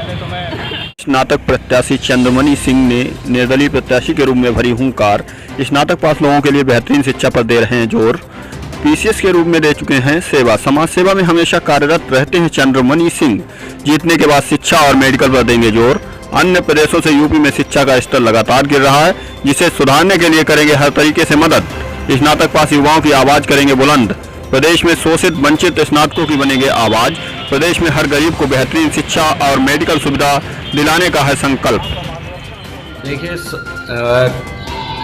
पहले तो मैं स्नातक प्रत्याशी चंद्रमणि सिंह ने निर्दलीय प्रत्याशी के रूप में भरी हुंकार। स्नातक पास लोगों के लिए बेहतरीन शिक्षा पर दे रहे हैं जोर। पीसीएस के रूप में दे चुके हैं सेवा। समाज सेवा में हमेशा कार्यरत रहते हैं चंद्रमणि सिंह। जीतने के बाद शिक्षा और मेडिकल पर देंगे जोर। अन्य प्रदेशों से यूपी में शिक्षा का स्तर लगातार गिर रहा है, जिसे सुधारने के लिए करेंगे हर तरीके से मदद। स्नातक पास युवाओं की आवाज करेंगे बुलंद। प्रदेश में शोषित वंचित स्नातकों की बनेंगे आवाज। प्रदेश में हर गरीब को बेहतरीन शिक्षा और मेडिकल सुविधा दिलाने का है संकल्प। देखिए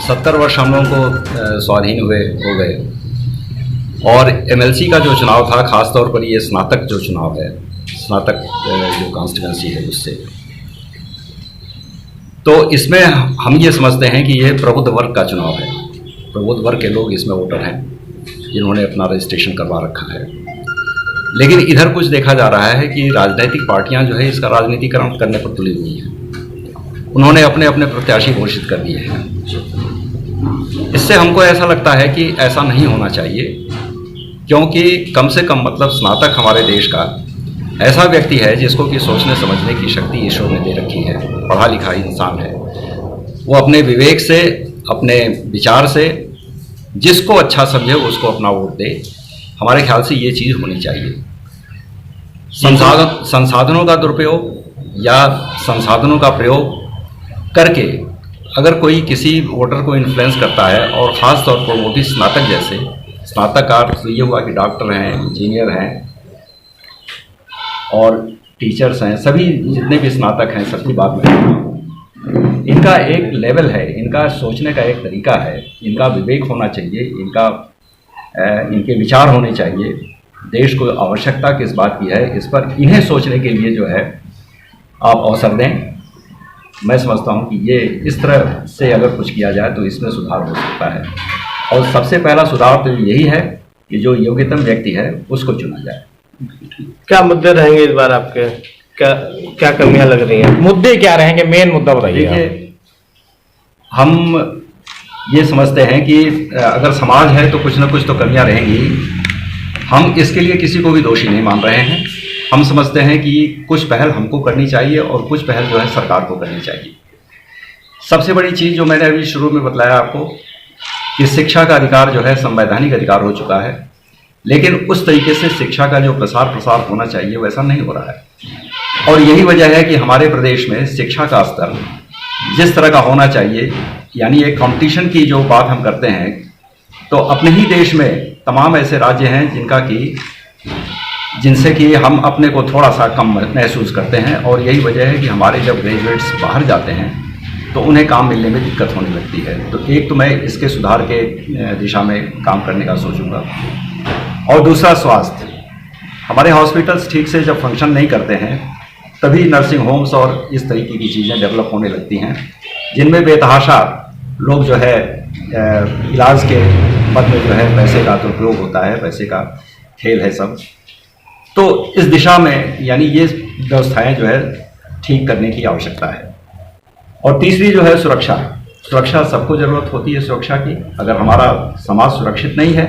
70 वर्ष हम लोगों को स्वाधीन हुए हो गए, और एमएलसी का जो चुनाव था, खासतौर पर ये स्नातक जो चुनाव है, स्नातक जो कॉन्स्टिट्यूंसी है उससे, तो इसमें हम ये समझते हैं कि ये प्रबुद्ध वर्ग का चुनाव है। प्रबुद्ध वर्ग के लोग इसमें वोटर हैं जिन्होंने अपना रजिस्ट्रेशन करवा रखा है। लेकिन इधर कुछ देखा जा रहा है कि राजनीतिक पार्टियां जो है इसका राजनीतिकरण करने पर तुली हुई हैं। उन्होंने अपने अपने प्रत्याशी घोषित कर दिए हैं। इससे हमको ऐसा लगता है कि ऐसा नहीं होना चाहिए, क्योंकि कम से कम मतलब स्नातक हमारे देश का ऐसा व्यक्ति है जिसको कि सोचने समझने की शक्ति ईश्वर ने दे रखी है, पढ़ा लिखा इंसान है। वो अपने विवेक से, अपने विचार से जिसको अच्छा समझे उसको अपना वोट दे। हमारे ख्याल से ये चीज़ होनी चाहिए। संसाधनों का दुरुपयोग या संसाधनों का प्रयोग करके अगर कोई किसी वोटर को इन्फ्लुएंस करता है, और ख़ास तौर पर वो भी स्नातक जैसे, स्नातक का अर्थ ये हुआ कि डॉक्टर हैं, इंजीनियर हैं और टीचर्स हैं, सभी जितने भी स्नातक हैं सबकी बात में इनका एक लेवल है, इनका सोचने का एक तरीका है, इनका विवेक होना चाहिए, इनके विचार होने चाहिए। देश को आवश्यकता किस बात की है, इस पर इन्हें सोचने के लिए जो है आप अवसर दें। मैं समझता हूं कि ये इस तरह से अगर कुछ किया जाए तो इसमें सुधार हो सकता है। और सबसे पहला सुधार तो यही है कि जो योग्यतम व्यक्ति है उसको चुना जाए। क्या मुद्दे रहेंगे इस बार आपके? क्या कमियां लग रही हैं? मुद्दे क्या रहेंगे? मेन मुद्दा बताइए। देखिए, हम ये समझते हैं कि अगर समाज है तो कुछ ना कुछ तो कमियां रहेंगी। हम इसके लिए किसी को भी दोषी नहीं मान रहे हैं। हम समझते हैं कि कुछ पहल हमको करनी चाहिए और कुछ पहल जो है सरकार को करनी चाहिए। सबसे बड़ी चीज़ जो मैंने अभी शुरू में बतलाया आपको कि शिक्षा का अधिकार जो है संवैधानिक अधिकार हो चुका है, लेकिन उस तरीके से शिक्षा का जो प्रसार होना चाहिए वैसा नहीं हो रहा है। और यही वजह है कि हमारे प्रदेश में शिक्षा का स्तर जिस तरह का होना चाहिए, यानी एक कंपटीशन की जो बात हम करते हैं, तो अपने ही देश में तमाम ऐसे राज्य हैं जिनसे कि हम अपने को थोड़ा सा कम महसूस करते हैं। और यही वजह है कि हमारे जब ग्रेजुएट्स बाहर जाते हैं तो उन्हें काम मिलने में दिक्कत होने लगती है। तो एक तो मैं इसके सुधार के दिशा में काम करने का सोचूंगा। और दूसरा, स्वास्थ्य। हमारे हॉस्पिटल्स ठीक से जब फंक्शन नहीं करते हैं तभी नर्सिंग होम्स और इस तरीके की चीज़ें डेवलप होने लगती हैं, जिनमें बेतहाशा लोग जो है इलाज के मद में जो है पैसे का दुरुपयोग होता है, पैसे का खेल है सब। तो इस दिशा में यानी ये व्यवस्थाएं जो है ठीक करने की आवश्यकता है। और तीसरी जो है सुरक्षा सबको ज़रूरत होती है सुरक्षा की। अगर हमारा समाज सुरक्षित नहीं है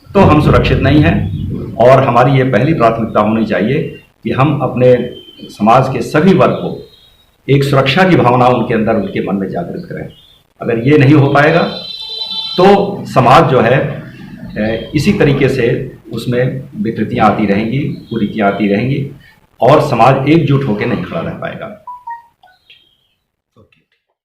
तो हम सुरक्षित नहीं हैं। और हमारी ये पहली प्राथमिकता होनी चाहिए कि हम अपने समाज के सभी वर्ग को एक सुरक्षा की भावना उनके अंदर, उनके मन में जागृत करें। अगर ये नहीं हो पाएगा तो समाज जो है इसी तरीके से उसमें विकृतियाँ आती रहेंगी, कुरीतियाँ आती रहेंगी, और समाज एकजुट होकर नहीं खड़ा रह पाएगा।